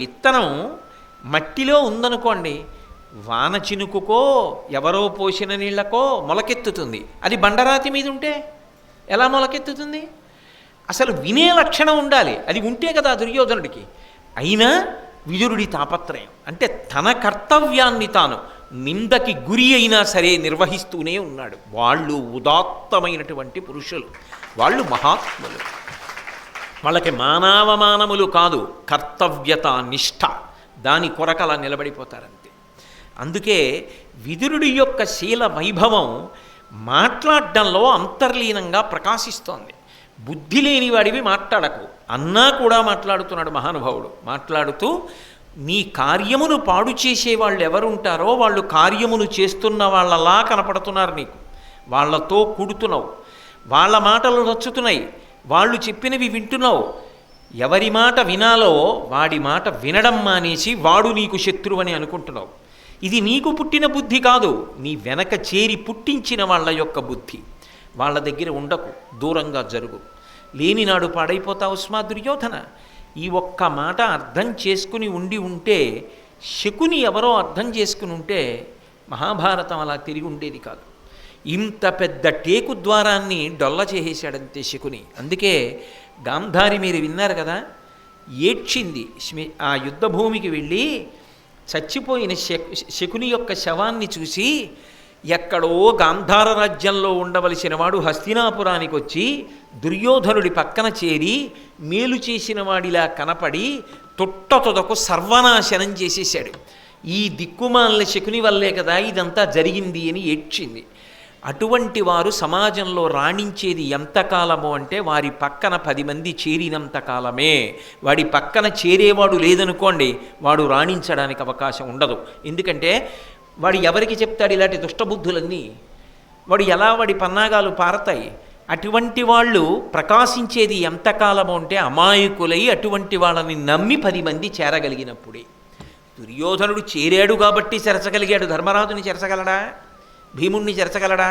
విత్తనం మట్టిలో ఉందనుకోండి, వాన చినుకుకో ఎవరో పోసిన నీళ్లకో మొలకెత్తుతుంది. అది బండరాతి మీద ఉంటే ఎలా మొలకెత్తుతుంది? అసలు వినే లక్షణం ఉండాలి. అది ఉంటే కదా దుర్యోధనుడికి. అయినా విదురుడి తాపత్రయం అంటే తన కర్తవ్యాన్ని తాను నిందకి గురి అయినా సరే నిర్వహిస్తూనే ఉన్నాడు. వాళ్ళు ఉదాత్తమైనటువంటి పురుషులు, వాళ్ళు మహాత్ములు. వాళ్ళకి మానవమానములు కాదు, కర్తవ్యత నిష్ఠ, దాని కొరకలా నిలబడిపోతారంతే. అందుకే విదురుడి యొక్క శీల వైభవం మాట్లాడడంలో అంతర్లీనంగా ప్రకాశిస్తోంది. బుద్ధి లేని వాడివి మాట్లాడకు అన్నా కూడా మాట్లాడుతున్నాడు మహానుభావుడు. మాట్లాడుతూ నీ కార్యమును పాడు చేసేవాళ్ళు ఎవరుంటారో వాళ్ళు కార్యమును చేస్తున్న వాళ్ళలా కనపడుతున్నారు నీకు. వాళ్ళతో కూడుతున్నావు, వాళ్ళ మాటలు నచ్చుతున్నాయి, వాళ్ళు చెప్పినవి వింటున్నావు. ఎవరి మాట వినాలో వాడి మాట వినడం మానేసి వాడు నీకు శత్రువని అనుకుంటున్నావు. ఇది నీకు పుట్టిన బుద్ధి కాదు, నీ వెనక చేరి పుట్టించిన వాళ్ళ యొక్క బుద్ధి. వాళ్ళ దగ్గర ఉండకు, దూరంగా జరుగు. లేనినాడు పాడైపోతావు స్మా దుర్యోధన. ఈ ఒక్క మాట అర్థం చేసుకుని ఉంటే, శకుని ఎవరో అర్థం చేసుకుని ఉంటే మహాభారతం అలా తిరిగి ఉండేది కాదు. ఇంత పెద్ద టేకు ద్వారాన్ని డొల్ల చేసేశాడంతే శకుని. అందుకే గాంధారి మీరు విన్నారు కదా, ఏడ్చింది. ఆ యుద్ధభూమికి వెళ్ళి చచ్చిపోయిన శకుని యొక్క శవాన్ని చూసి, ఎక్కడో గాంధార రాజ్యంలో ఉండవలసిన వాడు హస్తినాపురానికి వచ్చి దుర్యోధనుడి పక్కన చేరి మేలు చేసిన వాడిలా కనపడి తొట్టతొదకు సర్వనాశనం చేసేశాడు. ఈ దిక్కుమాలిన శకుని వల్లే కదా ఇదంతా జరిగింది అని ఏడ్చింది. అటువంటి వారు సమాజంలో రాణించేది ఎంతకాలము అంటే వారి పక్కన 10 మంది చేరినంత కాలమే. వాడి పక్కన చేరేవాడు లేదనుకోండి, వాడు రాణించడానికి అవకాశం ఉండదు. ఎందుకంటే వాడు ఎవరికి చెప్తాడు ఇలాంటి దుష్టబుద్ధులన్నీ? వాడి పన్నాగాలు పారతాయి. అటువంటి వాళ్ళు ప్రకాశించేది ఎంతకాలము అంటే అమాయకులై అటువంటి వాళ్ళని నమ్మి 10 మంది చేరగలిగినప్పుడే. దుర్యోధనుడు చేరాడు కాబట్టి చెరచగలిగాడు. ధర్మరాజుని చెరచగలడా? భీముణ్ణి చెరచగలడా?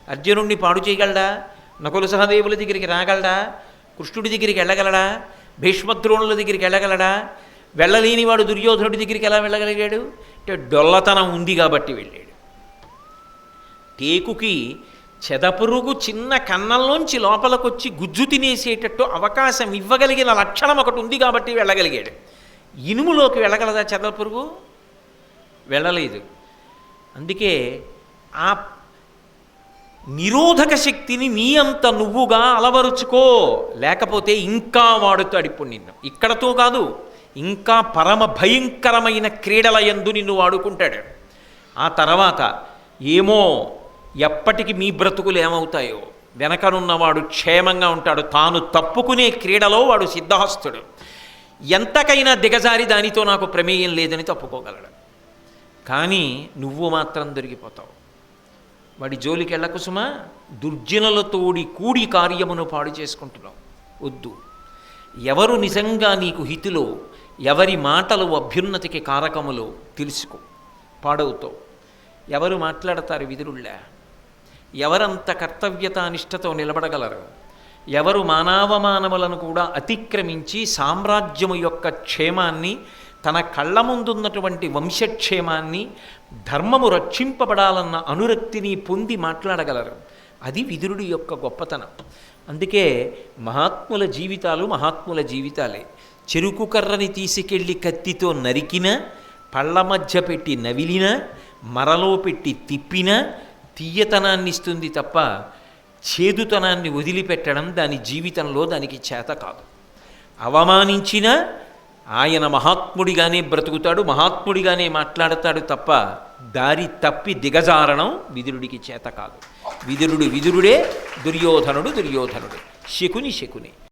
అర్జునుణ్ణి పాడు చేయగలడా? నకుల సహదేవుల దగ్గరికి రాగలడా? కృష్ణుడి దగ్గరికి వెళ్ళగలడా? భీష్మద్రోణుల దగ్గరికి వెళ్ళగలడా? వెళ్ళలేనివాడు దుర్యోధనుడి దగ్గరికి ఎలా వెళ్ళగలిగాడు అంటే డొల్లతనం ఉంది కాబట్టి వెళ్ళాడు. టేకుకి చెదపురుగు చిన్న కన్నంలోంచి లోపలికొచ్చి గుజ్జు తినేసేటట్టు అవకాశం ఇవ్వగలిగిన లక్షణం ఒకటి ఉంది కాబట్టి వెళ్ళగలిగాడు. ఇనుములోకి వెళ్ళగలదా చెదపురుగు? వెళ్ళలేదు. అందుకే ఆ నిరోధక శక్తిని నీ అంత నువ్వుగా అలవరుచుకో, లేకపోతే ఇంకా వాడుతాడు ఇప్పుడు నిన్ను. ఇక్కడతో కాదు, ఇంకా పరమ భయంకరమైన క్రీడల యందు నిన్ను వాడుకుంటాడు. ఆ తర్వాత ఏమో ఎప్పటికి మీ బ్రతుకులు ఏమవుతాయో. వెనకనున్నవాడు క్షేమంగా ఉంటాడు. తాను తప్పుకునే క్రీడలో వాడు సిద్ధహస్తుడు. ఎంతకైనా దిగజారి దానితో నాకు ప్రమేయం లేదని తప్పుకోగలడు. కానీ నువ్వు మాత్రం దొరికిపోతావు. వాడి జోలికి వెళ్ళకు సుమా. దుర్జనులతోడి కూడి కార్యమును పాడు చేసుకుంటున్నావు. వద్దు. ఎవరు నిజంగా నీకు హితులో, ఎవరి మాటలు అభ్యున్నతికి కారకములో తెలుసుకో. పాడవుతావు. ఎవరు మాట్లాడతారు విదురుళ్ళా? ఎవరంత కర్తవ్యతానిష్టతో నిలబడగలరు? ఎవరు మానవమానములను కూడా అతిక్రమించి సామ్రాజ్యము యొక్క క్షేమాన్ని, తన కళ్ళ ముందున్నటువంటి వంశక్షేమాన్ని, ధర్మము రక్షింపబడాలన్న అనురక్తిని పొంది మాట్లాడగలరు? అది విదురుడి యొక్క గొప్పతనం. అందుకే మహాత్ముల జీవితాలు మహాత్ముల జీవితాలే. చెరుకు కర్రని తీసుకెళ్ళి కత్తితో నరికిన, పళ్ళ మధ్య పెట్టి నవిలిన, మరలో పెట్టి తిప్పిన తీయతనాన్ని ఇస్తుంది తప్ప చేదుతనాన్ని వదిలిపెట్టడం దాని జీవితంలో దానికి చేత కాదు. అవమానించిన ఆయన మహాత్ముడిగానే బ్రతుకుతాడు, మహాత్ముడిగానే మాట్లాడతాడు తప్ప దారి తప్పి దిగజారణం విదురుడికి చేత కాదు. విదురుడు విదురుడే, దుర్యోధనుడు దుర్యోధనుడే, శకుని శకుని.